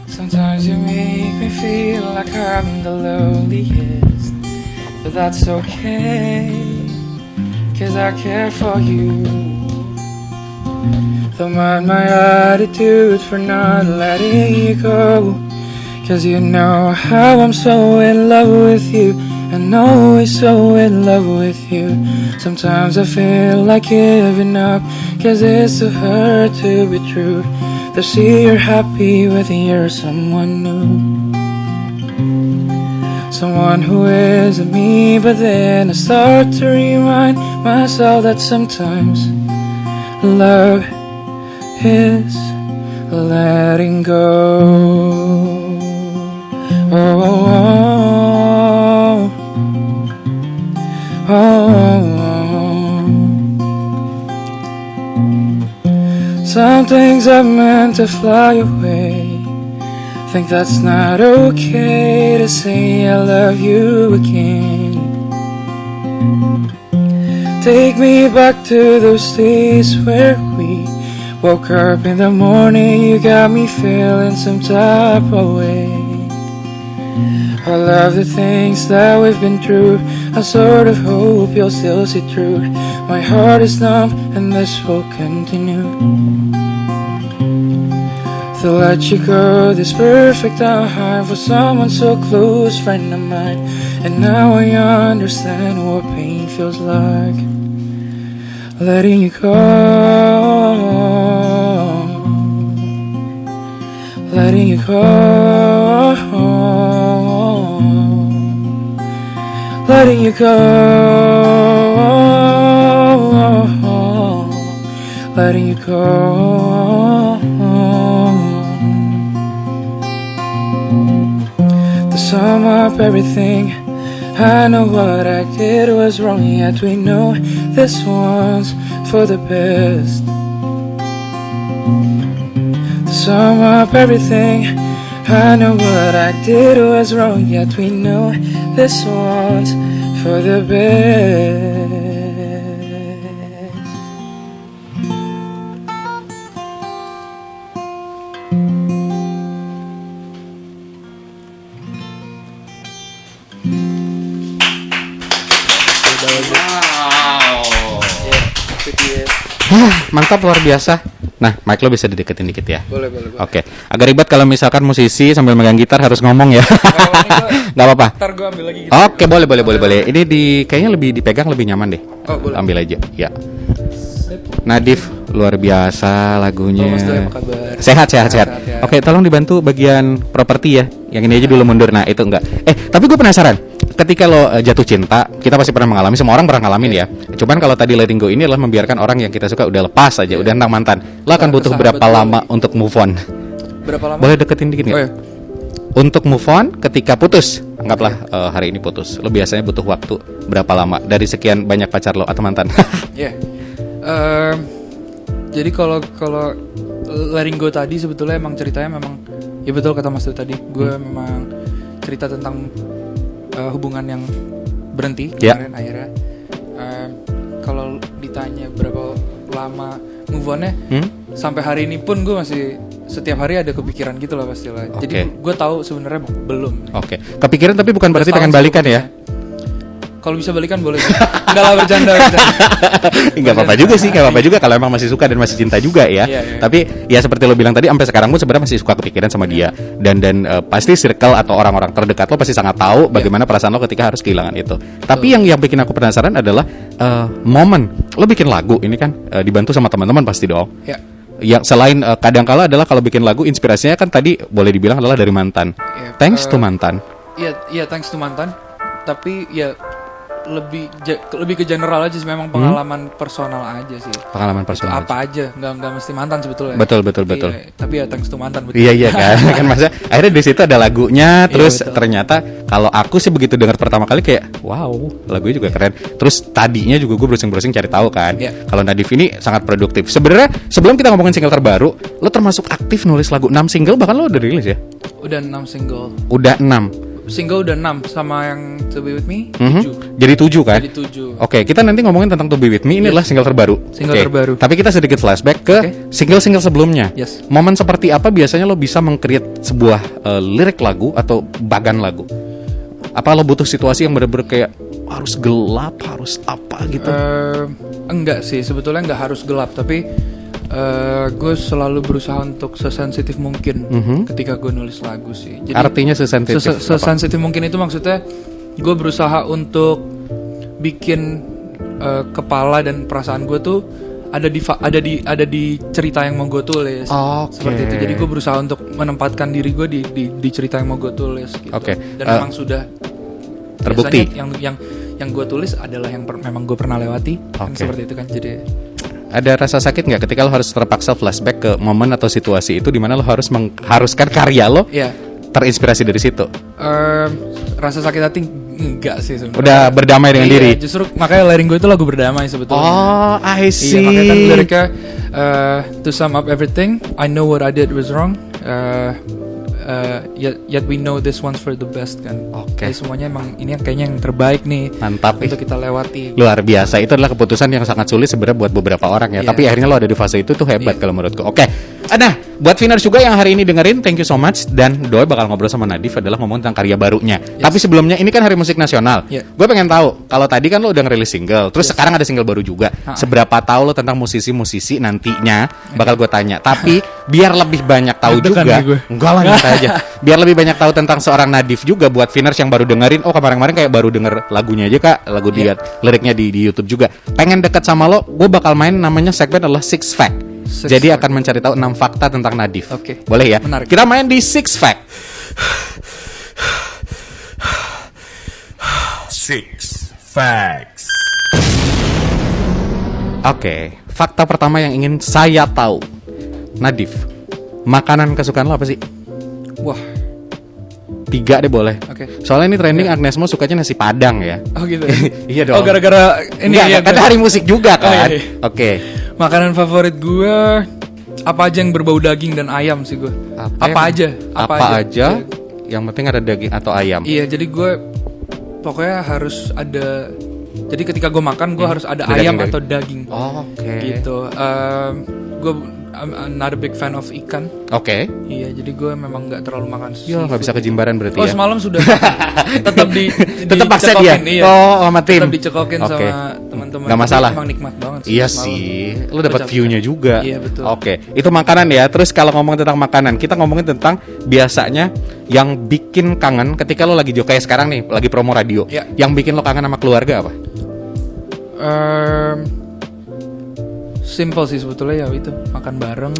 Sometimes you make me feel like I'm the loneliest, but that's okay, 'cause I care for you. Don't mind my attitude for not letting you go, 'cause you know how I'm so in love with you, and always so in love with you. Sometimes I feel like giving up, 'cause it's too hard to be true, to see you're happy with your someone new, someone who isn't me. But then I start to remind myself that sometimes love is letting go. Oh, oh, oh, oh. Some things are meant to fly away. Think that's not okay to say I love you again. Take me back to those days where we woke up in the morning. You got me feeling some type of way. I love the things that we've been through. I sort of hope you'll still see through. My heart is numb and this will continue. To let you go this perfect time for someone so close, friend of mine. And now I understand what pain feels like. Letting you go, letting you go, letting you go, letting you go. To sum up everything, I know what I did was wrong, yet we know this one's for the best. To sum up everything, I know what I did was wrong, yet we know this one's for the best. Mantap, luar biasa. Nah, mic lo bisa dideketin dikit ya. Boleh. Oke. Agak ribet kalau misalkan musisi sambil megang gitar harus ngomong ya. Nggak apa-apa. Ntar gue ambil lagi gitu. Oke, boleh. Ini kayaknya lebih dipegang lebih nyaman deh. Oh, boleh. Ambil aja. Ya. Nadif, luar biasa lagunya. Mas Doi, apa kabar? Sehat. Ya. Oke, tolong dibantu bagian properti ya. Yang ini aja dulu mundur. Nah, itu enggak. Tapi gue penasaran. Ketika lo jatuh cinta, kita pasti pernah mengalami, semua orang pernah ngalamin ya. Cuman kalau tadi letting go ini adalah membiarkan orang yang kita suka udah lepas aja, udah tentang mantan. Lo akan butuh berapa lama untuk move on? Berapa lama? Boleh deketin dikit nggak? Oh, iya. Untuk move on ketika putus, anggaplah hari ini putus. Lo biasanya butuh waktu berapa lama dari sekian banyak pacar lo atau mantan? Iya. Jadi kalau letting go tadi sebetulnya emang ceritanya memang ya betul kata Mas Doi tadi. Gue memang cerita tentang hubungan yang berhenti kemarin akhirnya. Kalau ditanya berapa lama move on-nya, sampai hari ini pun gue masih setiap hari ada kepikiran gitu lah pastilah. Okay. Jadi gue tahu sebenarnya belum. Oke. Kepikiran tapi bukan berarti pengen balikan ya? Kalau bisa balikan boleh. Enggak lah, bercanda. Enggak apa-apa juga sih, enggak apa-apa juga kalau emang masih suka dan masih cinta juga ya. Iya. Tapi ya seperti lo bilang tadi, sampai sekarang pun sebenarnya masih suka kepikiran sama dia. Dan pasti circle atau orang-orang terdekat lo pasti sangat tahu bagaimana perasaan lo ketika harus kehilangan itu. Tapi yang bikin aku penasaran adalah momen lo bikin lagu ini kan dibantu sama teman-teman pasti dong. Ya. Yang selain kadangkala adalah kalau bikin lagu inspirasinya kan tadi boleh dibilang adalah dari mantan. Thanks to mantan. Iya, thanks to mantan. Tapi ya lebih ke general aja sih, memang pengalaman personal aja sih. Pengalaman personal. Apa aja, nggak mesti mantan sebetulnya. Betul. Iya, tapi ya thanks to mantan betul. Iya kan masa akhirnya di situ ada lagunya, terus ternyata kalau aku sih begitu dengar pertama kali kayak wow, lagunya juga keren. Terus tadinya juga gue browsing cari tahu kan. Kalau Nadif ini sangat produktif. Sebenarnya sebelum kita ngomongin single terbaru, lo termasuk aktif nulis lagu 6 single, bahkan lo udah rilis ya? Udah 6 single. Udah 6. single udah 6 sama yang To Be With Me 7. Jadi 7 kan? Jadi 7. Oke, kita nanti ngomongin tentang To Be With Me. Ini adalah single terbaru. Single Oke. terbaru. Tapi kita sedikit flashback ke single-single sebelumnya. Yes. Momen seperti apa biasanya lo bisa meng-create sebuah lirik lagu atau bagan lagu? Apa lo butuh situasi yang bener-bener kayak harus gelap, harus apa gitu? Enggak sih, sebetulnya enggak harus gelap, tapi gue selalu berusaha untuk sesensitif mungkin ketika gue nulis lagu sih. Jadi, artinya sesensitif. Sesensitif mungkin itu maksudnya gue berusaha untuk bikin kepala dan perasaan gue tuh ada di cerita yang mau gue tulis. Seperti itu. Jadi gue berusaha untuk menempatkan diri gue di cerita yang mau gue tulis gitu. Dan memang sudah terbukti. Yang gue tulis adalah yang memang gue pernah lewati. Kan seperti itu kan. Jadi ada rasa sakit nggak ketika lo harus terpaksa flashback ke momen atau situasi itu di mana lo harus mengharuskan karya lo terinspirasi dari situ? Rasa sakit hati enggak sih sebenarnya. Udah berdamai dengan diri. Justru makanya Letting Go itu lagu berdamai sebetulnya. Oh, I see. Iya, makanya kan liriknya to sum up everything, I know what I did was wrong. Yet we know this one's for the best kan. Jadi semuanya emang ini kayaknya yang terbaik nih. Mantap untuk kita lewati. Luar biasa. Itu adalah keputusan yang sangat sulit sebenarnya buat beberapa orang ya. Tapi akhirnya lo ada di fase itu tuh hebat kalau menurutku. Nah, buat Viners juga yang hari ini dengerin, thank you so much. Dan Doi bakal ngobrol sama Nadif adalah ngomong tentang karya barunya. Tapi sebelumnya ini kan Hari Musik Nasional. Gue pengen tahu, kalau tadi kan lo udah ngerilis single, terus sekarang ada single baru juga. Seberapa tahu lo tentang musisi-musisi nantinya? Bakal gue tanya. Tapi biar lebih banyak tahu juga. Enggak lah, nyata aja. Biar lebih banyak tahu tentang seorang Nadif juga buat Viners yang baru dengerin. Oh, kemarin-kemarin kayak baru denger lagunya aja Kak, lagu dia liriknya di YouTube juga. Pengen deket sama lo, gue bakal main namanya segmen adalah Six Fact. Jadi akan mencari tahu 6 fakta tentang Nadif. Boleh ya? Menarik. Kita main di Six Fact. Six Facts. Fakta pertama yang ingin saya tahu. Nadif, makanan kesukaan lo apa sih? Wah, 3 deh boleh. Soalnya ini trending Agnes Mo sukanya nasi Padang ya. Oh gitu. Iya dong. Oh gara-gara ini ya. Ada Hari Musik juga kan. Makanan favorit gue apa aja yang berbau daging dan ayam sih gue. Apa aja. Yang penting ada daging atau ayam. Iya, jadi gue pokoknya harus ada. Jadi ketika gue makan gue harus ada ayam atau daging. Gitu. Gue I'm not a big fan of ikan. Iya, jadi gue memang nggak terlalu makan seafood. Nggak bisa kejimbaran berarti ya. Semalam sudah tetap paksa dia. Iya. Sama tim. Tetap dicekokin sama teman-teman. Nggak masalah. Emang nikmat banget sih. Iya sih. Lo dapat view-nya juga. Iya betul. Itu makanan ya. Terus kalau ngomong tentang makanan, kita ngomongin tentang biasanya yang bikin kangen ketika lo lagi kayak sekarang nih, lagi promo radio. Yang bikin lo kangen sama keluarga apa? Simple sih sebetulnya ya itu makan bareng.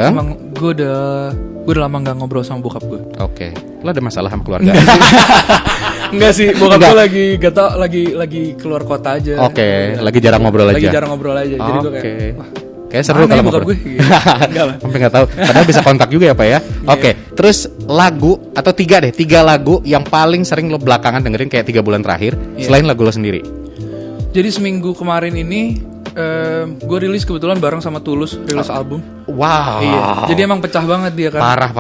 Emang gue udah lama nggak ngobrol sama bokap gue. Lo ada masalah sama keluarga? Enggak sih, bokap gue lagi keluar kota aja. Lagi jarang ngobrol aja. Jadi gue kayak seru kalau ngobrol. Gue? Enggak lah. Sampai nggak tahu. Padahal bisa kontak juga ya Pak ya. Terus lagu atau 3 lagu yang paling sering lo belakangan dengerin kayak 3 bulan terakhir selain lagu lo sendiri. Jadi seminggu kemarin ini gue rilis kebetulan bareng sama Tulus, rilis album. Wow. Iya. Jadi emang pecah banget dia kan. Parah.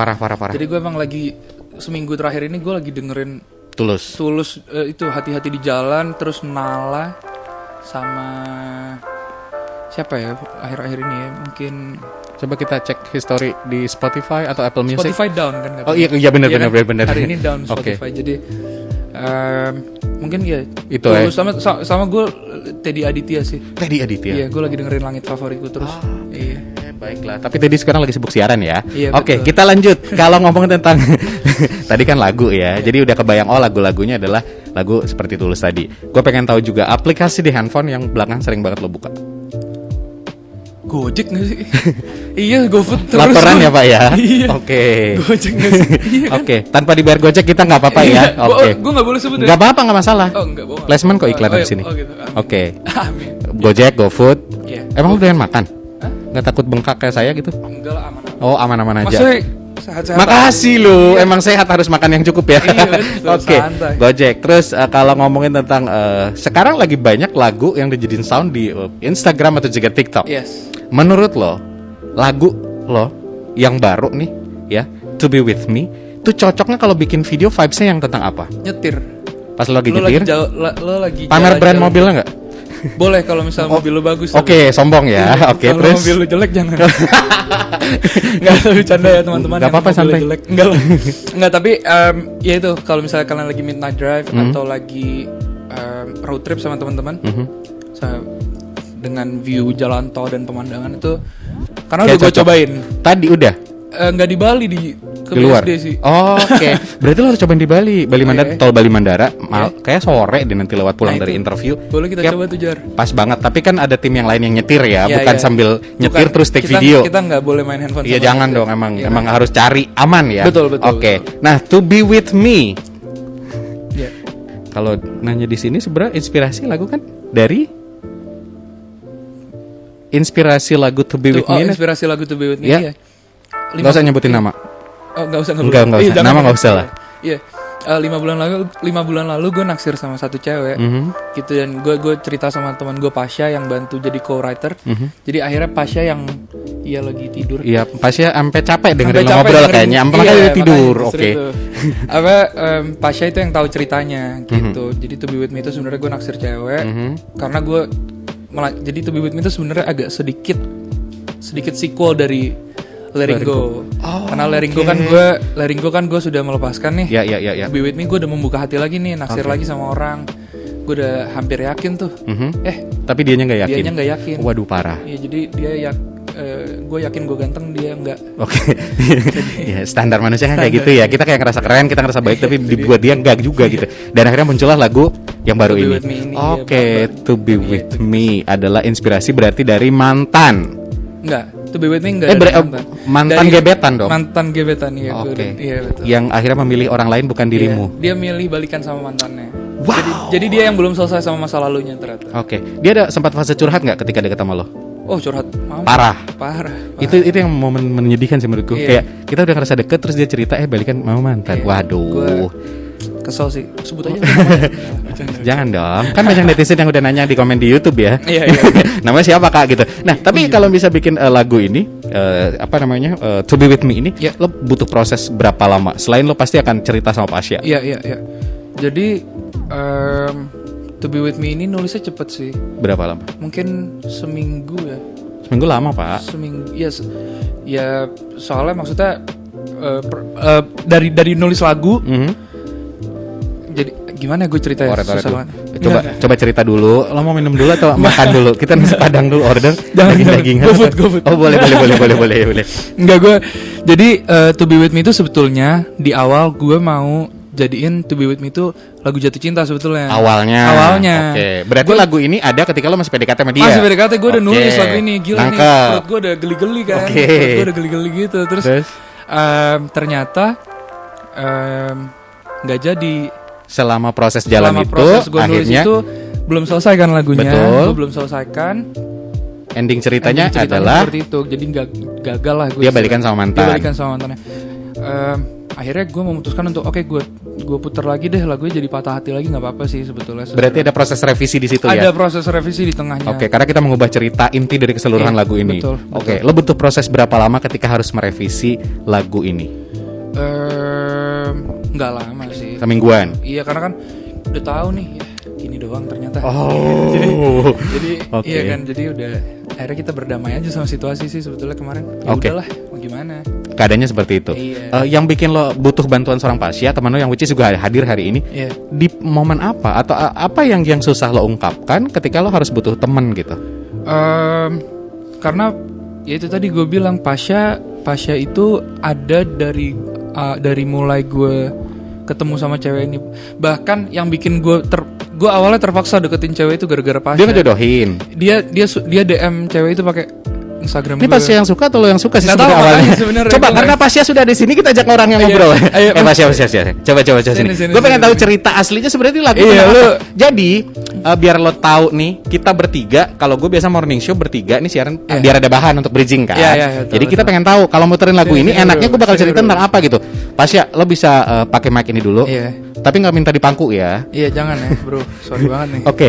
Jadi gue emang lagi seminggu terakhir ini gue lagi dengerin Tulus itu Hati-Hati di Jalan, terus Nala sama siapa ya akhir-akhir ini ya, mungkin coba kita cek history di Spotify atau Apple Music. Spotify down kan katanya. Oh iya benar. Hari ini down Spotify. Jadi mungkin ya itu sama gue Teddy Aditya sih. Iya, gue lagi dengerin Langit Favoritku terus. Iya. Baiklah, tapi Teddy sekarang lagi sibuk siaran ya. Iya, kita lanjut. Kalau ngomongin tentang tadi kan lagu ya. Jadi udah kebayang lagu-lagunya adalah lagu seperti Tulus tadi. Gue pengen tahu juga aplikasi di handphone yang belakang sering banget lo buka. Gojek gak sih? Iya, GoFood terus. Laporan ya Pak ya? Iya. Gojek gak sih? Iya, tanpa dibayar Gojek kita nggak apa-apa ya? Gue nggak boleh sebut ya? Nggak apa-apa, nggak masalah. Enggak bohong. Placement kok iklan di sini. Gitu. Amin. Gojek, GoFood. Emang lu doyan makan? Nggak takut bengkak kayak saya gitu? Enggak lah, aman. Aman-aman aja. Maksudnya sehat-sehat. Makasih lu, emang sehat harus makan yang cukup ya. Iya, betul. Gojek. Terus kalau ngomongin tentang sekarang lagi banyak lagu yang dijadiin sound di Instagram atau juga TikTok. Yes. Menurut lo, lagu lo yang baru nih ya, To Be With Me, tuh cocoknya kalau bikin video vibes-nya yang tentang apa? Nyetir. Pas lo lagi Lo nyetir, lo lagi pamer brand jalan-jalan. mobilnya nggak? Boleh kalau misal mobil lo bagus. Oke, sombong ya. Iya, Oke, kalau terus mobil lo jelek jangan. Enggak, bercanda ya teman-teman. Nggak yang apa-apa, mobilnya santai. Jelek. Enggak lah. Enggak, tapi ya itu kalau misalnya kalian lagi midnight drive atau lagi road trip sama teman-teman, dengan view jalan tol dan pemandangan itu, karena udah Kayak gue cocok. cobain. tadi udah Nggak di Bali, di di luar. BSD sih. Oh, oke. Berarti lo harus cobain di Bali. Bali Mandara, Oke. tol Bali Mandara. Kayak sore deh nanti lewat pulang Nah, dari itu. interview. Boleh kita Kayak coba tuh, Jar. Pas banget. Tapi kan ada tim yang lain yang nyetir ya, Iya, bukan iya. sambil nyetir Bukan, terus take kita, video. Kita nggak boleh main handphone. Iya sama jangan nyetir. dong, emang Iya. emang harus cari aman ya. Betul, betul, Oke. betul. Nah, To Be With Me. Iya. Kalau nanya di sini sebenarnya inspirasi lagu kan dari inspirasi lagu To Be With Me. Inspirasi lagu To Be With Me. Iya. Iya. Nggak usah nyebutin nama. Oh, nggak usah. Enggak Iya, usah. jangan, Nama jangan. nggak usah lah. Iya. 5 bulan lalu gue naksir sama satu cewek gitu, dan gue cerita sama teman gue Pasha yang bantu jadi co-writer. Jadi akhirnya Pasha yang lagi tidur. Iya, pasti sampai capek dengerin Sampai lo capek ngobrol dengerin. kayaknya. Sampai Iya, makanya dia makanya tidur. justru Oke. itu. Pasha itu yang tahu ceritanya gitu. Jadi To Be With Me itu sebenarnya gue naksir cewek karena gue jadi To Be With Me itu sebenarnya agak sedikit sequel dari Letting Go. Karena Letting Go kan gue sudah melepaskan nih. Ya. To Be With Me gue udah membuka hati lagi nih, naksir lagi sama orang. Gue udah hampir yakin tuh. Tapi dianya nggak yakin. Dianya nggak yakin. Waduh parah. Iya, jadi dia gue yakin gue ganteng, dia nggak. Oke. Ya, standar manusia kan kayak Standar. gitu ya. Kita kayak ngerasa keren, kita ngerasa baik, tapi dibuat dia enggak juga gitu. Dan akhirnya muncullah lagu yang baru To Be ini. With Me ini, Oke, iya, To Be With Me adalah inspirasi berarti dari mantan. Enggak, To Be With Me enggak Eh, dari mantan Dari gebetan dong. Mantan gebetan, iya. Oke. Iya, betul. Yang akhirnya memilih orang lain bukan dirimu. Iya, dia milih balikan sama mantannya. Wow. Jadi dia yang belum selesai sama masa lalunya ternyata. Oke. Dia ada sempat fase curhat nggak ketika deket sama lo? Oh, curhat. Mau. Parah. Parah. Itu yang momen menyedihkan sih menurutku. Iya. Kayak kita udah ngerasa deket terus dia cerita balikan mau mantan. Iya. Waduh. Kesel sih. Sebut aja. Jangan dong. Kan banyak netizen yang udah nanya di komen di YouTube ya. Iya. Namanya siapa Kak gitu. Nah, tapi kalau bisa bikin lagu ini To Be With Me ini, Iya. lo butuh proses berapa lama? Selain lo pasti akan cerita sama Pasha. Iya. Jadi To Be With Me ini nulisnya cepet sih. Berapa lama? Mungkin seminggu ya. Seminggu lama, Pak. Seminggu. Ya soalnya maksudnya dari nulis lagu. Jadi gimana gue cerita ya? Oret Susah dulu. banget. Coba cerita dulu. Lo mau minum dulu atau makan dulu? Kita nasi padang dulu order. Jangan, Daging-dagingan. GoFood. Oh, boleh. Enggak, gue jadi To Be With Me itu sebetulnya di awal gue mau jadiin To Be With Me itu lagu jatuh cinta sebetulnya. Awalnya. Oke. Berarti lagu ini ada ketika lo masih PDKT sama dia. Masih PDKT, gue udah Oke. nulis lagu ini. Gila nih, Nangkep. perut gue udah geli-geli kan. Oke. Perut gue udah geli-geli gitu. Terus ternyata nggak jadi. Selama proses jalan Selama itu, proses gue nulis akhirnya itu belum selesai kan lagunya. Betul. Gue belum selesaikan. ending ceritanya Ending adalah seperti itu. Jadi gagal lah gue. dia balikan sama mantan. Dia balikan sama mantannya. Akhirnya gue memutuskan untuk gue putar lagi deh lagunya jadi patah hati lagi, nggak apa-apa sih sebetulnya. Berarti ada proses revisi di situ ada ya. proses revisi di tengahnya. Oke, karena kita mengubah cerita inti dari keseluruhan Iya, lagu ini. betul. Oke, lo butuh proses berapa lama ketika harus merevisi lagu ini? Nggak lama sih. Semingguan. Iya, karena kan udah tahu nih ya, gini doang ternyata. Oh. Jadi Oke. iya kan, jadi udah akhirnya kita berdamai aja sama situasi sih sebetulnya kemarin. Ya Oke. udahlah, mau gimana. Keadaannya seperti itu. Iya. Yang bikin lo butuh bantuan seorang Pasha, teman lo yang which is juga hadir hari ini. Iya. Di momen apa atau apa yang susah lo ungkapkan ketika lo harus butuh teman gitu? Karena ya itu tadi gue bilang Pasha itu ada dari mulai gue ketemu sama cewek ini. Bahkan yang bikin gue awalnya terpaksa deketin cewek itu gara-gara Pasha. Dia ngejodohin. Dia DM cewek itu pakai Instagram Ini gue. Pasha yang suka atau lo yang suka sih Nggak sebenarnya tahu, awalnya? makanya sebenarnya Coba gue karena Pasha sudah di sini kita ajak orang yang ngobrol. ayo. Pasha. Coba sini. Sini, Gue pengen sini. tahu cerita aslinya sebenarnya lagu Iya, tentang lu- apa. Jadi biar lo tahu nih, kita bertiga, kalau gue biasa morning show bertiga nih siaran Iya. biar ada bahan untuk bridging kan. Iya, betul, Jadi kita betul. pengen tahu kalau muterin lagu Sini, ini sini enaknya dulu, gue bakal sini cerita dulu. tentang apa gitu. Pasha, lo bisa pakai mic ini dulu. Iya. Tapi nggak minta dipangku ya. Iya, jangan ya, bro. Sorry banget nih. Oke,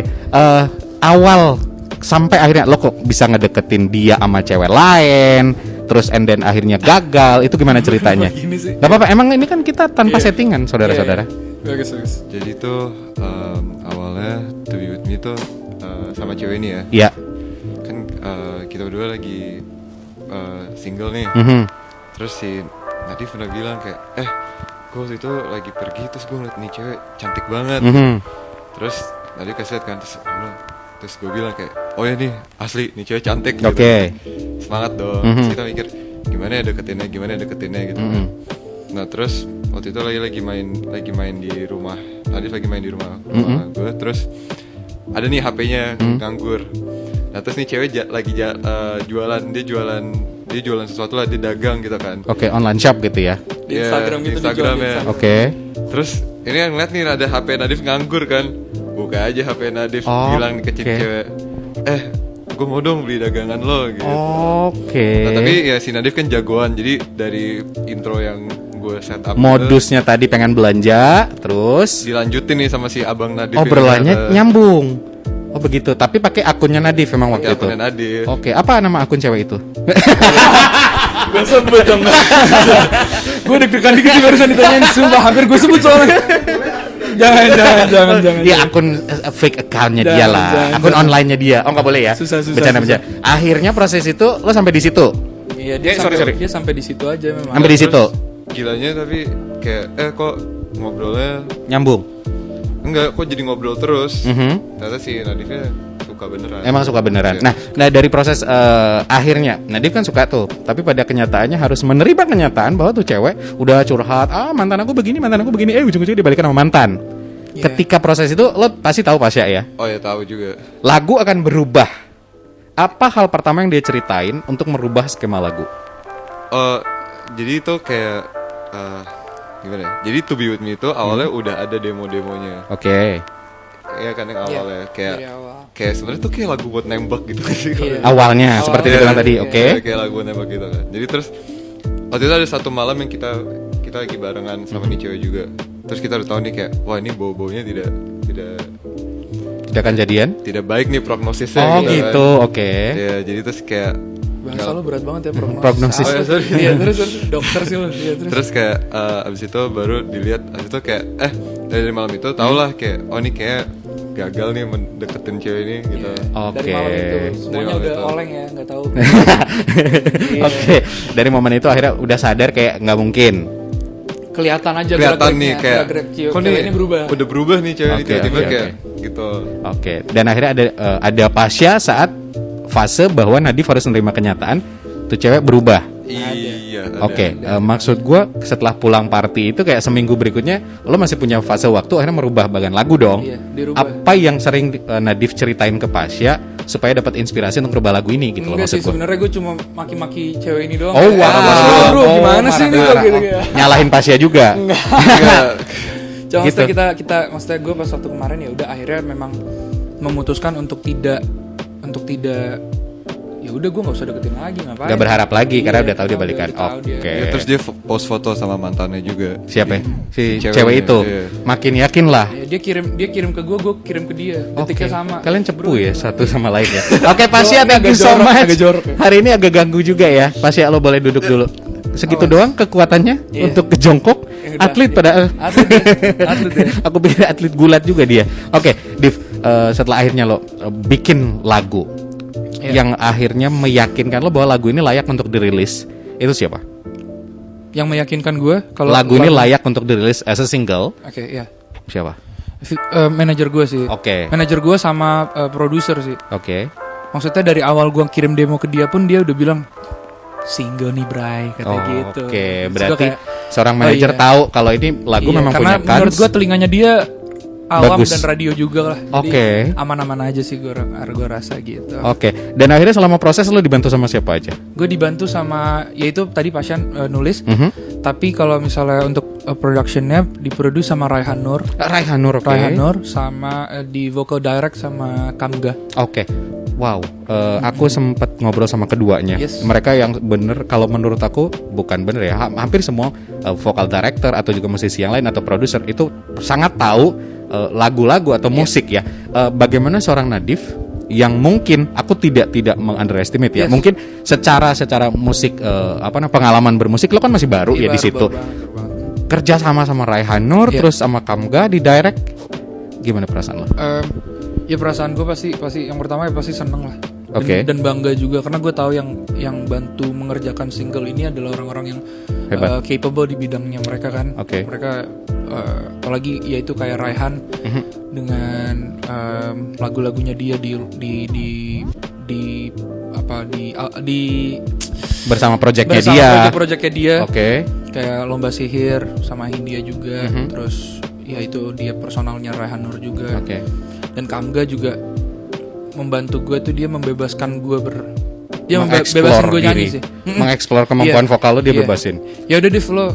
awal sampai akhirnya lo kok bisa ngedeketin dia sama cewek lain, terus and then akhirnya gagal. Itu gimana ceritanya? Gini sih. Gak apa-apa, emang ini kan kita tanpa settingan, saudara-saudara. Bagus. Jadi tuh awalnya To Be With Me tuh sama cewek ini ya. Iya. Kan kita berdua lagi single nih. Mhm. Terus si Nadif pernah bilang kayak gue waktu itu lagi pergi terus gue ngeliat nih cewek cantik banget. Mhm. Terus Nadif kasih liat kan terus gue bilang kayak oh ya nih asli nih cewek cantik gitu. Oke. Semangat dong. Mhm. Terus kita mikir gimana ya deketinnya gitu. Mhm. Nah terus waktu itu lagi main di rumah Nadif lagi main di rumah Mhm. gue. Terus ada nih HP-nya nganggur. Nah terus nih cewek lagi jualan dia jualan sesuatu lah, dia dagang gitu kan. Oke, online shop gitu ya. Di Iya, Instagram di gitu Instagram dijual di ya. Instagram. Oke. Terus ini yang ngeliat nih ada HP Nadif nganggur kan. Buka aja HP Nadif, Oh, bilang ke oke. cewek gue mau dong beli dagangan lo gitu. Oke. Nah tapi ya si Nadif kan jagoan. Jadi dari intro yang gue set up Modusnya tadi pengen belanja, terus dilanjutin nih sama si abang Nadif. obrolannya nyambung. Oh begitu, tapi pakai akunnya Nadif memang waktu Ya, itu. akunnya Nadif. Oke, apa nama akun cewek itu? Gue sebut dong. Gue deg-degan dikit sih barusan ditanyain, sumpah hampir gue sebut soalnya. Jangan. Iya, akun fake accountnya Jangan, dia lah, jangan, akun jangan. online-nya dia. Oh nggak boleh ya? Susah. Bercanda. Akhirnya proses itu lo sampai di situ. Iya, dia sorry. dia sampai di situ aja memang. Sampai di situ. Gilanya tapi kayak kok ngobrolnya Nyambung. enggak, kok jadi ngobrol terus. Mhm. Ternyata si Nadifnya suka beneran. Emang suka beneran. Iya. Nah dari proses akhirnya, Nadif kan suka tuh, tapi pada kenyataannya harus menerima kenyataan bahwa tuh cewek udah curhat, mantan aku begini, ujung-ujungnya dibalikan sama mantan. Iya. Ketika proses itu, lo pasti tahu Pasya ya, Oh ya tahu juga. lagu akan berubah. Apa hal pertama yang dia ceritain untuk merubah skema lagu? Jadi itu kayak gimana ya? Jadi To Be With Me itu awalnya udah ada demo-demonya. Oke. Ya kan yang awalnya kayak dari awal. kayak sebenarnya tuh kayak lagu buat nembak gitu kan sih. Iya. Awalnya seperti Awalnya, itu bilang tadi, iya. oke. Kayak lagu buat nembak gitu kan. Jadi terus waktu itu ada satu malam yang kita lagi barengan sama nih cewek juga. Terus kita udah tahu nih kayak wah ini bau-baunya tidak Tidak akan jadian? tidak baik nih prognosisnya. Oh kan. gitu, oke. Ya jadi terus kayak Bahasa lo berat banget ya Prognosis. Oh, ya, sorry. Iya, terus dokter sih lo. Iya, terus kayak abis itu baru dilihat abis itu kayak dari malam itu tau lah kayak oh ini kayak gagal nih mendeketin cewek ini gitu. Oke. Dari malam itu semuanya malam udah itu. oleng ya, nggak tahu. Oke, dari momen itu akhirnya udah sadar kayak nggak mungkin. Kelihatan aja Kelihatan nih gerak-geriknya, kayak gerak-gerik kok cewek ini berubah. udah berubah nih cewek ini Oke, tiba-tiba oke, kayak gitu. Oke, dan akhirnya ada Pasya saat fase bahwa Nadif harus menerima kenyataan tuh cewek berubah. Iya. ada. Oke, maksud gue setelah pulang party itu kayak seminggu berikutnya lo masih punya fase waktu akhirnya merubah bagian lagu dong. Iya, dirubah. Apa yang sering Nadif ceritain ke Pasya supaya dapat inspirasi untuk merubah lagu ini gitu loh Enggak maksud sih, gue. sebenarnya gue cuma maki-maki cewek ini doang. Oh Kayak, wow, bro, gimana sih ini marah-marah. gitu Oh, ya. nyalahin Pasya juga. Enggak. Cuma Gitu. maksudnya maksudnya gue pas waktu kemarin ya udah akhirnya memang memutuskan untuk tidak ya udah gue nggak usah deketin lagi, ngapain? Gak berharap lagi karena Iya, udah tahu dia karena balikan. udah tahu dia. Oke. Ya, terus dia post foto sama mantannya juga. Siapa? Ya? Si Ceweknya, cewek itu. iya. Makin yakin lah. Ya, dia kirim ke gue kirim ke dia. Detiknya sama. Kalian cepu Bro, ya gimana? satu sama lain ya. Oke, Pasya, thank you Agak so jorok, much. agak jorok ya. Hari ini agak ganggu juga ya. Pasya, lo boleh duduk dulu. Segitu doang kekuatannya Iya. untuk ke jongkok. Ya udah, Atlet iya. pada Atlet ya. Aku pikir atlet gulat juga dia. Oke, Div, setelah akhirnya lo bikin lagu Iya. yang akhirnya meyakinkan lo bahwa lagu ini layak untuk dirilis. Itu siapa? Yang meyakinkan gue kalau Lagu ini layak untuk dirilis as a single. Oke, iya. Siapa? Manajer gue sih. Oke. Manajer gue sama produser sih. Oke. Maksudnya dari awal gue kirim demo ke dia pun dia udah bilang single nih Bray, katanya gitu. Oke, Terus gua berarti kayak, seorang oh manajer iya. tahu kalau ini lagu Iya, memang karena punya kans. menurut gue telinganya dia awam Bagus. dan radio juga lah. Jadi Oke. aman-aman aja sih gue rasa gitu. Oke. Dan akhirnya selama proses lo dibantu sama siapa aja? Gue dibantu sama yaitu tadi Pasyan nulis. Mhm. Tapi kalau misalnya untuk productionnya diproduce sama Raihan Nur. Raihan Nur, oke. Raihan Nur sama di vocal direct sama Kamga. Oke. Wow, aku sempat ngobrol sama keduanya. Yes. Mereka yang bener, kalau menurut aku bukan bener ya. Hampir semua vocal director atau juga musisi yang lain atau produser itu sangat tahu lagu-lagu atau musik ya. Bagaimana seorang Nadif yang mungkin aku tidak meng-underestimate ya. Yes. Mungkin secara musik pengalaman bermusik lo kan masih baru ya Iya, di situ. baru banget. Kerja sama Raihan Nur Iya. terus sama Kamga di direct, gimana perasaan lo? Ya perasaan gue pasti yang pertama ya pasti seneng lah. Oke. Dan bangga juga karena gue tahu yang bantu mengerjakan single ini adalah orang-orang yang Hebat. capable di bidangnya mereka kan. Oke. Mereka apalagi yaitu kayak Raihan dengan lagu-lagunya dia di Bersama projectnya bersama dia. project-projectnya dia. Oke. Kayak Lomba Sihir sama Hindia juga. Terus ya itu dia personalnya Raihan Nur juga. Oke. Dan Kamga juga membantu gue tuh, dia membebaskan gue dia Mengeksplor bebasin gue nyanyi diri. sih. Mengeksplor kemampuan Iya. vokal lo dia Iya. bebasin. Ya udah Div, lo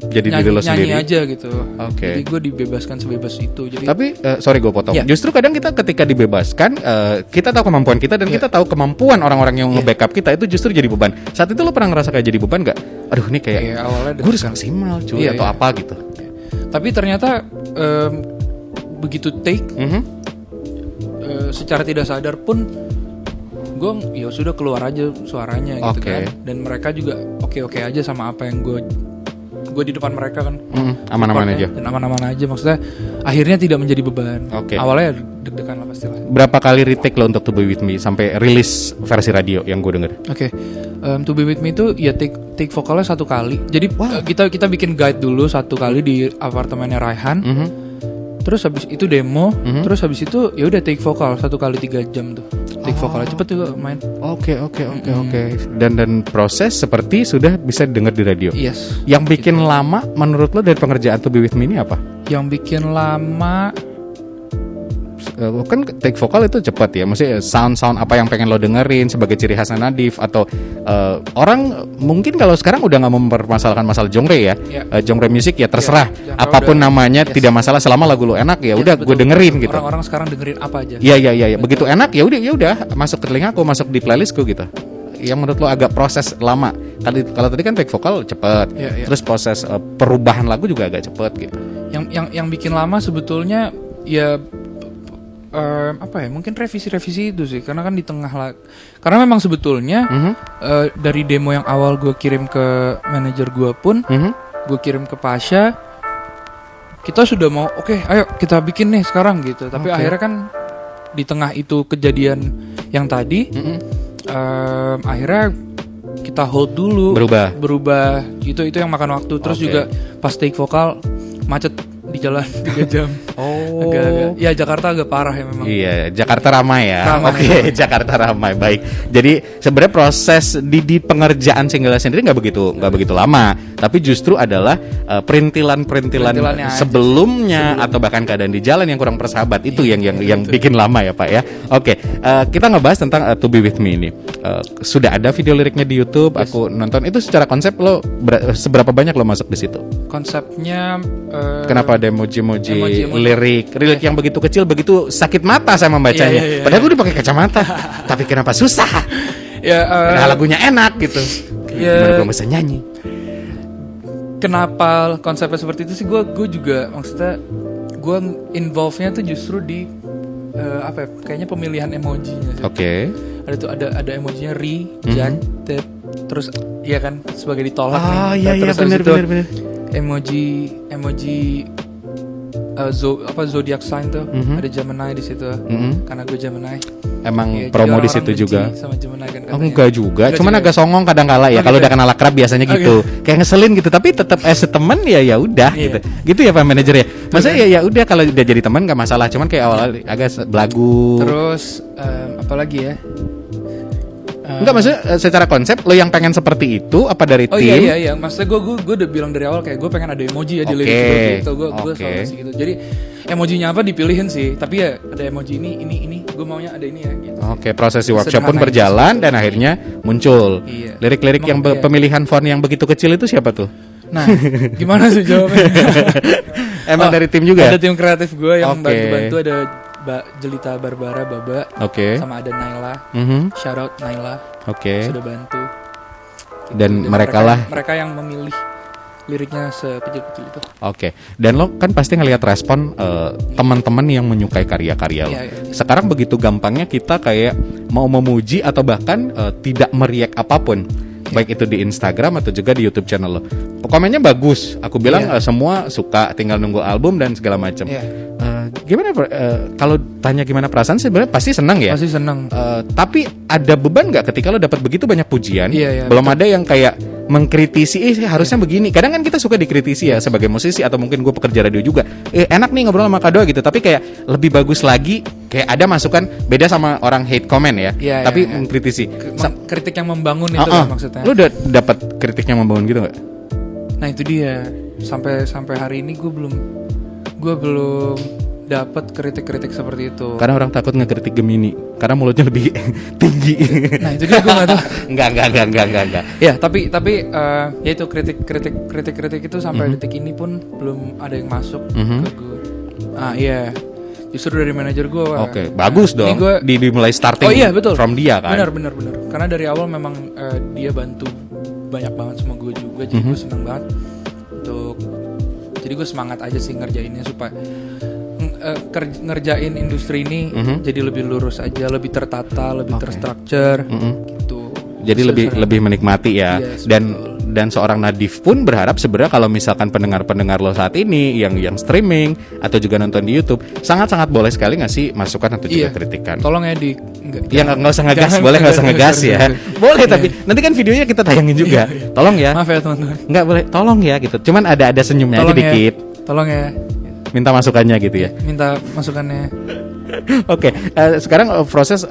Jadi diri lo nyanyi sendiri. aja gitu. Oke. Jadi gue dibebaskan sebebas itu. Jadi Tapi sorry gue potong. Iya. Justru kadang kita ketika dibebaskan, kita tahu kemampuan kita dan kita tahu kemampuan orang-orang yang nge-backup kita, itu justru jadi beban. Saat itu lo pernah ngerasa kayak jadi beban nggak? Aduh ini kayak Iya, awalnya gue harus maksimal cuy Iya, atau iya. apa gitu. tapi ternyata begitu take secara tidak sadar pun gue ya sudah keluar aja suaranya gitu Oke. kan. Dan mereka juga oke aja sama apa yang gue di depan mereka kan. Aman-aman Supportnya, aja. dan aman-aman aja, maksudnya akhirnya tidak menjadi beban. Oke. Awalnya deg-degan lah pasti lah. Berapa kali retake lo untuk To Be With Me sampai rilis versi radio yang gue denger? Oke, To Be With Me itu ya take vokalnya 1 kali. Jadi kita bikin guide dulu 1 kali di apartemennya Raihan. Terus habis itu demo. Terus habis itu ya udah take vokal 1 kali 3 jam tuh. Take vokalnya cepet juga main. Oke. Dan proses seperti sudah bisa denger di radio. Yes. Yang bikin lama menurut lo dari pengerjaan To Be With Me ini apa? Yang bikin lama Kan take vokal itu cepat ya, maksudnya sound apa yang pengen lo dengerin sebagai ciri khasnya Nadif atau orang mungkin kalau sekarang udah nggak mempermasalahkan masalah genre ya, genre musik ya terserah, genre apapun udah- namanya yes. tidak masalah selama lagu lo enak ya udah betul, gue dengerin betul. gitu. Orang-orang sekarang dengerin apa aja. Iya begitu enak ya udah masuk ke telingaku, masuk di playlistku gitu. Yang menurut lo agak proses lama. Kalau tadi kan take vokal cepet, Iya. terus proses perubahan lagu juga agak cepet gitu. Yang bikin lama sebetulnya ya mungkin revisi itu sih, karena kan di tengah karena memang sebetulnya dari demo yang awal gue kirim ke manajer gue pun gue kirim ke Pasha, kita sudah mau oke, ayo kita bikin nih sekarang gitu, tapi akhirnya kan di tengah itu kejadian yang tadi akhirnya kita hold dulu, berubah itu yang makan waktu. Terus juga pas take vokal macet di jalan 3 jam. Agak ya Jakarta agak parah ya memang. Iya, Jakarta ramai ya. Ramai. Oke, Jakarta ramai. Baik. Jadi sebenarnya proses di pengerjaan single sendiri nggak begitu lama, tapi justru adalah perintilan-perintilan sebelumnya atau bahkan keadaan di jalan yang kurang bersahabat itu yang bikin lama ya, Pak ya. Oke, kita ngebahas tentang To Be With Me ini. Sudah ada video liriknya di YouTube, aku nonton. Itu secara konsep lo seberapa banyak lo masuk di situ? Konsepnya Kenapa ada emoji lirik yang begitu kecil, begitu sakit mata saya membacanya. Iya. Padahal gue udah pakai kacamata. Tapi kenapa susah? Padahal lagunya enak gitu. Gimana belum bisa nyanyi? Kenapa konsepnya seperti itu sih? Gue juga maksudnya gue involve-nya tuh justru di kayaknya pemilihan emojinya sih. Oke. Ada emojinya Jack, terus iya kan sebagai ditolak nih. Oh iya Terus habis itu benar. emoji zodiac sign tuh, ada Gemini di situ. Karena gue Gemini. Emang Iya, promo jadi di situ orang-orang juga. benci sama Gemini kan Oh katanya. enggak juga, cuman juga agak songong kadang kala ya. Oh, Kalau gitu udah kenal akrab biasanya gitu. Kayak ngeselin gitu, tapi tetap as a teman ya udah gitu. Gitu ya Pak manajer ya. Maksudnya ya udah kalau udah jadi teman enggak masalah, cuman kayak awal agak belagu. Terus apa lagi ya? Enggak, maksudnya secara konsep lo yang pengen seperti itu apa dari Oh tim? iya, maksudnya gue udah bilang dari awal kayak gue pengen ada emoji ya di lirik gitu. Gue selalu kasih gitu. Jadi emojinya apa dipilihin sih, tapi ya ada emoji ini gue maunya ada ini ya gitu. Oke, proses di workshop pun Sederhana berjalan itu. dan akhirnya muncul. Iya. Lirik-lirik yang Emang, iya. pemilihan font yang begitu kecil itu siapa tuh? Nah, gimana sih jawabnya? Emang dari tim juga? Ada tim kreatif gue yang Oke. bantu-bantu, ada Jelita Barbara Baba, Oke. sama ada Naila. Shout out Naila. Oke. Sudah bantu. Dan Gitu. mereka lah mereka yang memilih liriknya sekecil-kecil itu. Oke. Dan lo kan pasti ngelihat respon teman-teman yang menyukai karya-karya lo. Iya. Sekarang begitu gampangnya kita kayak mau memuji atau bahkan tidak meriak apapun, baik itu di Instagram atau juga di YouTube channel lo. Komennya bagus. Aku bilang semua suka, tinggal nunggu album dan segala macam. Gimana kalau tanya gimana perasaan, sebenarnya pasti senang ya. Pasti senang. Tapi ada beban nggak ketika lo dapat begitu banyak pujian? Iya, Belum ada yang kayak mengkritisi, harusnya begini. Kadang kan kita suka dikritisi ya sebagai musisi atau mungkin gue pekerja radio juga. Enak nih ngobrol sama Kado gitu, tapi kayak lebih bagus lagi kayak ada masukan beda sama orang hate comment ya. Tapi mengkritisi. Kritik yang membangun itu kan maksudnya. Lo udah dapat kritik yang membangun gitu nggak? Nah itu dia. Sampai hari ini gue belum dapat kritik-kritik seperti itu. Karena orang takut ngekritik Gemini karena mulutnya lebih tinggi. Nah itu dia gue nggak tahu. Enggak. Ya tapi ya itu kritik itu sampai detik ini pun belum ada yang masuk ke gue. Iya. Justru dari manajer gue. Oke, bagus dong. Dimulai starting. Oh iya betul. From dia kan. Benar. Karena dari awal memang dia bantu banyak banget sama gue juga. Jadi gue senang banget jadi gue semangat aja sih ngerjainnya supaya ngerjain industri ini jadi lebih lurus aja, lebih tertata, lebih terstruktur gitu. Jadi lebih menikmati ya. Yes, dan seorang Nadif pun berharap sebenarnya kalau misalkan pendengar lo saat ini yang streaming atau juga nonton di YouTube sangat-sangat boleh sekali ngasih masukan atau juga kritikan. Tolong ya nggak usah ngegas, boleh nggak usah ngegas ya. Boleh tapi nanti kan videonya kita tayangin juga. Tolong ya. Maaf ya teman-teman. Nggak boleh, tolong ya gitu. Cuman ada senyumnya aja dikit. Tolong ya. Minta masukannya gitu ya. Minta masukannya. Oke, sekarang proses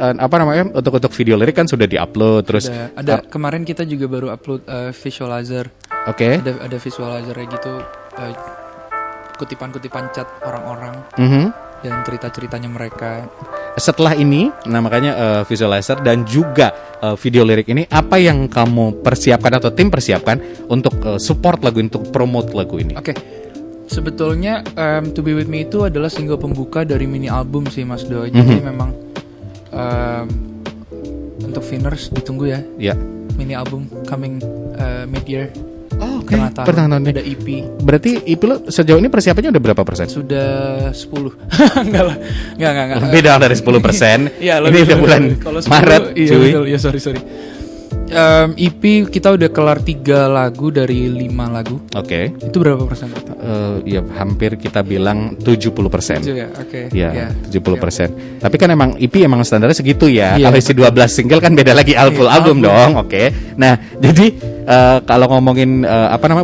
untuk video lirik kan sudah diupload terus. Ada kemarin kita juga baru upload visualizer. Oke. Ada visualizernya gitu, kutipan-kutipan chat orang-orang dan cerita-ceritanya mereka. Setelah ini, nah makanya visualizer dan juga video lirik ini, apa yang kamu persiapkan atau tim persiapkan untuk support lagu, untuk promote lagu ini? Oke. Sebetulnya To Be With Me itu adalah single pembuka dari mini album sih Mas Do. Jadi memang untuk Winners ditunggu ya. Iya. Mini album coming mid-year. Oh, oke. Pertengahan tahun. Ada EP. Berarti EP lo sejauh ini persiapannya udah berapa persen? Sudah 10. Enggak lah. Enggak. Lebih dong dari 10%. Iya, ini udah bulan Maret, cuy. Iya, sorry. EP kita udah kelar 3 lagu dari 5 lagu. Oke. Itu berapa persen? Ya hampir kita bilang 70%. Ya, oke. Ya, 70%. Tapi kan emang EP emang standarnya segitu ya. Iya. Kalau isi 12 single kan beda lagi full album dong. Oke. Nah, jadi kalau ngomongin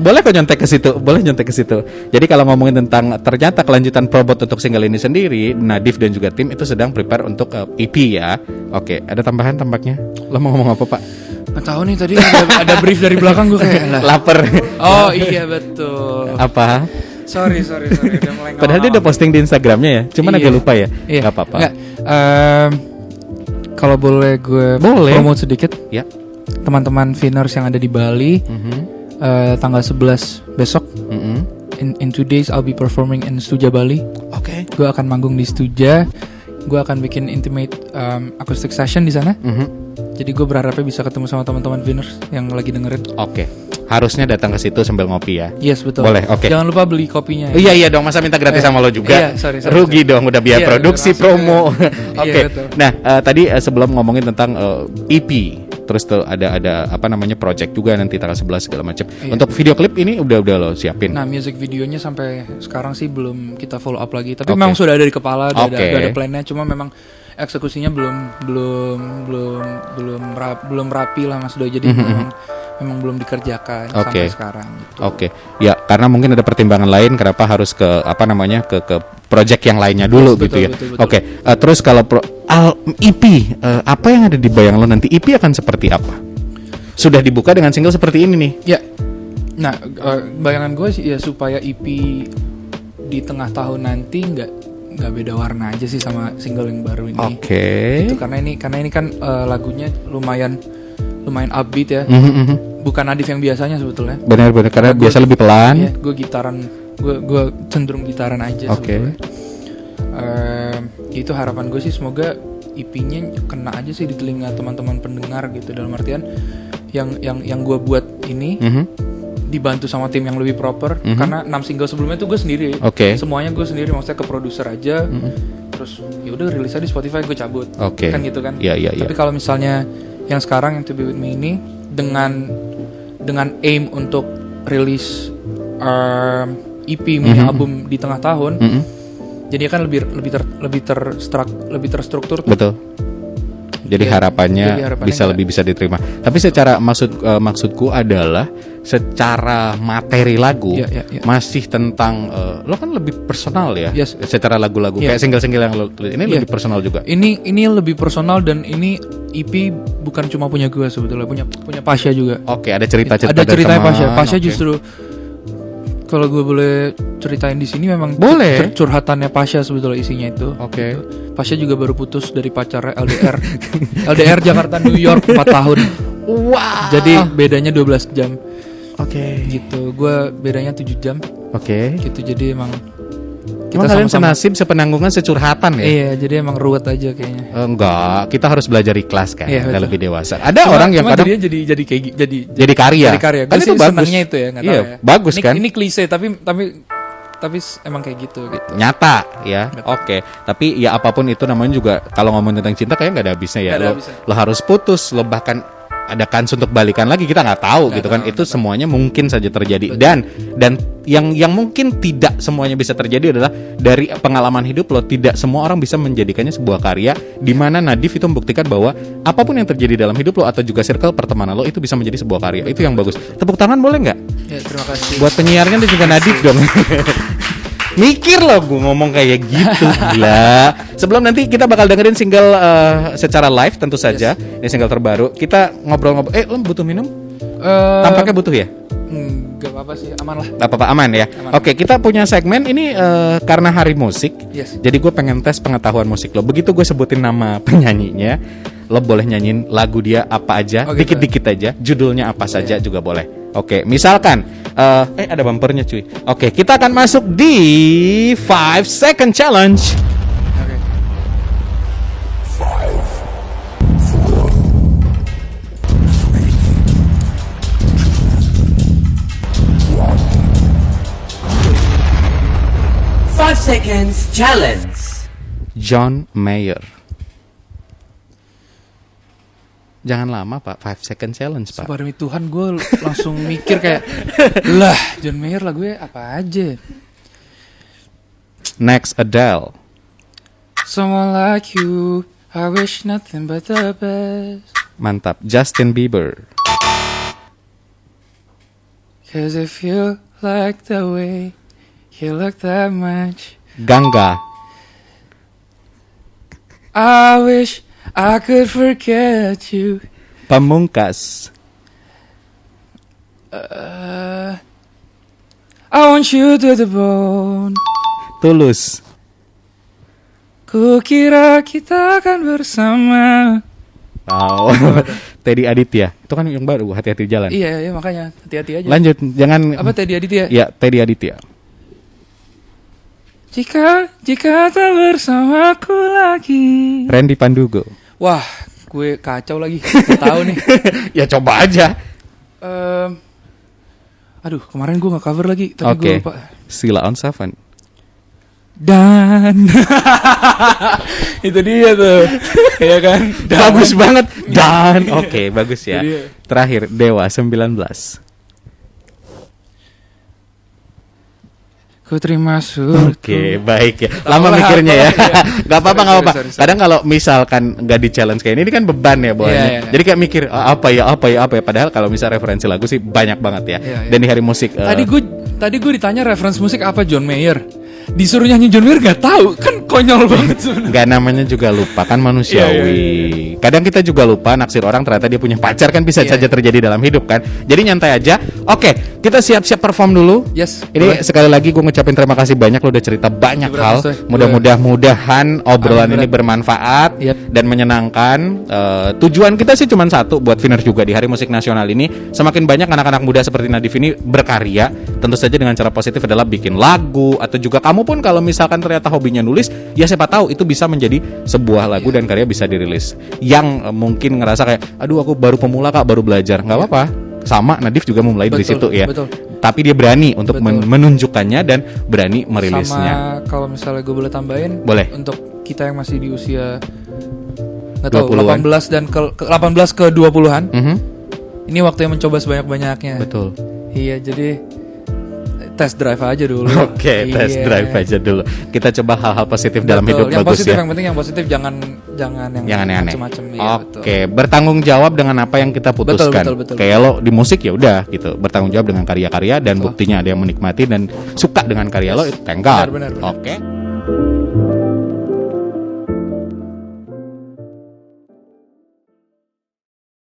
boleh kok nyontek ke situ. Jadi kalau ngomongin tentang ternyata kelanjutan probot untuk single ini sendiri, Nadif dan juga tim itu sedang prepare untuk EP ya. Oke, ada tambahan tampaknya. Lo mau ngomong apa, Pak? Nggak tahu nih, tadi ada brief dari belakang gue kayak lapar. Oh iya betul. Apa? Sorry udah mulai. Padahal dia udah posting di Instagramnya ya. Cuman agak lupa ya. Iya. Gak apa-apa. Kalau boleh gue promote sedikit. Ya. Teman-teman Winners yang ada di Bali, tanggal 11 besok. In 2 days I'll be performing in Stuja Bali. Oke. Gue akan manggung di Stuja. Gue akan bikin intimate acoustic session di sana. Jadi gue berharapnya bisa ketemu sama teman-teman Winners yang lagi dengerin. Oke. Harusnya datang ke situ sambil ngopi ya. Yes, betul. Boleh, oke. Jangan lupa beli kopinya. Iya dong, masa minta gratis sama lo juga. Iya, sorry. Rugi dong, udah biaya produksi, promo. Oke. Betul. Nah, tadi sebelum ngomongin tentang EP, terus tuh ada project juga nanti tanggal 11 segala macam. Untuk video klip ini udah lo siapin. Nah, music videonya sampai sekarang sih belum kita follow up lagi. Tapi memang sudah ada di kepala, udah ada plannya. Cuma memang eksekusinya belum rapi lah Mas Do. Jadi memang belum dikerjakan sampai sekarang. Gitu. Oke. Ya, karena mungkin ada pertimbangan lain kenapa harus ke ke project yang lainnya dulu gitu ya. Betul. Oke. Terus kalau EP, apa yang ada di bayang lo nanti? EP akan seperti apa? Sudah dibuka dengan single seperti ini nih. Ya. Nah, bayangan gue sih ya supaya EP di tengah tahun nanti nggak beda warna aja sih sama single yang baru ini. Oke. Itu karena ini kan lagunya lumayan upbeat ya. Bukan Nadif yang biasanya sebetulnya. Benar karena biasa lebih pelan. Iya, gue gitaran, gue cenderung gitaran aja sebetulnya. Itu harapan gue sih, semoga EP-nya kena aja sih di telinga teman-teman pendengar gitu, dalam artian yang gue buat ini dibantu sama tim yang lebih proper karena 6 single sebelumnya tuh gue sendiri. Oke. Semuanya gue sendiri, maksudnya ke produser aja. Terus ya udah rilis aja di Spotify, gue cabut. Oke. Kan gitu kan. Iya. Tapi kalau misalnya yang sekarang yang To Be With Me ini dengan aim untuk rilis EP mini album di tengah tahun. Jadi kan lebih terstruktur. Betul. Jadi Ya, harapannya, jadi harapannya bisa lebih bisa diterima. Tapi secara maksudku adalah secara materi lagu Ya. masih tentang lo kan lebih personal ya. Yes. Secara lagu-lagu Ya. kayak single-single yang lo tulis ini Ya. lebih personal juga. Ini lebih personal dan ini EP bukan cuma punya gue sebetulnya, punya Pasha juga. Oke, ada cerita-cerita Ada dari ceritanya teman. Pasha Oke. justru kalau gue boleh ceritain di sini memang Boleh. curhatannya Pasha sebetulnya isinya itu. Oke. Gitu. Pasha juga baru putus dari pacarnya LDR. LDR Jakarta New York 4 tahun. Wow. Jadi bedanya 12 jam. Oke. Gitu. Gue bedanya 7 jam. Oke. Gitu. Jadi emang Emang kalian senasib, sepenanggungan, securhatan ya? Iya, jadi emang ruwet aja kayaknya. Enggak, kita harus belajar ikhlas kan, Iya, kita betul. lebih dewasa. Ada orang yang kadang jadi kayak jadi karya. Jadi karya. Kan Gue itu sih bagus. senangnya itu ya, nggak tahu Iya, ya. bagus Ini- kan? Ini klise tapi emang kayak gitu. Nyata ya. Betul. Oke, tapi ya apapun itu namanya juga kalau ngomong tentang cinta kayaknya nggak ada habisnya ya. Nggak ada Lo, habisnya. lo harus putus, lo bahkan ada kans untuk balikan lagi, kita nggak tahu gitu kan. Itu semuanya mungkin saja terjadi. Dan yang mungkin tidak semuanya bisa terjadi adalah dari pengalaman hidup lo, tidak semua orang bisa menjadikannya sebuah karya, di mana Nadif itu membuktikan bahwa apapun yang terjadi dalam hidup lo atau juga circle pertemanan lo itu bisa menjadi sebuah karya. Itu yang bagus. Tepuk tangan boleh nggak? Ya, terima kasih. Buat penyiarnya dan juga Nadif dong. Mikir loh gue ngomong kayak gitu. Gila. Sebelum nanti kita bakal dengerin single secara live tentu saja. Ini single terbaru. Kita ngobrol-ngobrol. Lo butuh minum? Tampaknya butuh ya? Gak apa-apa sih, aman lah. Gak apa-apa, aman ya. Aman. Oke, kita punya segmen ini karena hari musik. Yes. Jadi gue pengen tes pengetahuan musik lo. Begitu gue sebutin nama penyanyinya, lo boleh nyanyiin lagu dia apa aja, Oh, gitu. dikit-dikit aja. Judulnya apa saja juga boleh. Oke, misalkan ada bumpernya cuy. Oke, kita akan masuk di 5 second challenge. Oke. 5 seconds challenge. John Mayer. Jangan lama Pak, 5 second challenge Pak. Sumpah demi Tuhan gue langsung mikir kayak lah John Mayer lagunya apa aja. Next, Adele. Someone like you, I wish nothing but the best. Mantap, Justin Bieber. Cause I feel like the way you look that much. Gangga. I wish I could forget you. Pamungkas. I want you to the bone. Tulus. Kukira kita akan bersama. Wow. Teddy Aditya. Itu kan yang baru, hati-hati jalan. Iya, iya makanya hati-hati aja. Lanjut, jangan. Apa Teddy Aditya? Ya, Teddy Aditya. Jika tak bersamaku lagi. Randy Pandugo. Wah, gue kacau lagi. Gak tahu nih. Ya coba aja. Aduh, kemarin gue nggak cover lagi, tapi gue Oke. lupa. Sila on Seven. Dan itu dia tuh, ya kan? Bagus banget. Dan oke, bagus ya. Itu dia. Terakhir Dewa 19. Ku terima surga. Oke, baik ya. Lama Tahu lah, mikirnya ya. apa, iya. Gak apa-apa, gak apa-apa. Sorry. Kadang kalau misalkan nggak di challenge kayak ini kan beban ya bawahnya. Iya, iya. Jadi kayak mikir apa ya. Padahal kalau misal referensi lagu sih banyak banget ya. Iya, iya. Dan di hari musik. Tadi gue ditanya reference musik apa John Mayer. Disuruh nyanyi John Mayer gak tahu, kan konyol banget sebenarnya. Nggak, namanya juga lupa, kan manusiawi. Iya. Kadang kita juga lupa naksir orang ternyata dia punya pacar, kan bisa Iya, saja terjadi dalam hidup kan. Jadi nyantai aja. Oke, kita siap-siap perform dulu. Yes. Ini sekali lagi gue ngucapin terima kasih banyak, lo udah cerita banyak Berapa, hal. Soy? Mudah-mudahan obrolan Amin, ini bermanfaat Yep. dan menyenangkan. Tujuan kita sih cuma satu, buat Vinner juga di Hari Musik Nasional ini semakin banyak anak-anak muda seperti Nadif ini berkarya. Tentu saja dengan cara positif adalah bikin lagu, atau juga kamu pun kalau misalkan ternyata hobinya nulis, ya siapa tahu itu bisa menjadi sebuah lagu dan karya bisa dirilis. Yang mungkin ngerasa kayak, aduh aku baru pemula kak, baru belajar, nggak apa-apa. sama Nadif juga memulai dari Betul, situ ya. betul. Tapi dia berani untuk Betul. menunjukkannya dan berani merilisnya. Sama kalau misalnya gue boleh tambahin, Boleh. untuk kita yang masih di usia nggak tahu 20-an. 18 dan ke 18 ke 20-an, Mhm. ini waktunya mencoba sebanyak-banyaknya. Betul. Iya, jadi test drive aja dulu. Oke, test Iya. drive aja dulu. Kita coba hal-hal positif dalam Betul. hidup Yang bagus positif, ya. yang penting yang positif, jangan yang Yang aneh-aneh. macam-macam. Iya, betul. Oke, bertanggung jawab dengan apa yang kita putuskan. betul. Kayak lo di musik ya udah gitu, bertanggung jawab dengan karya-karya dan buktinya ada yang menikmati dan suka dengan karya lo, thank God. Benar. Oke.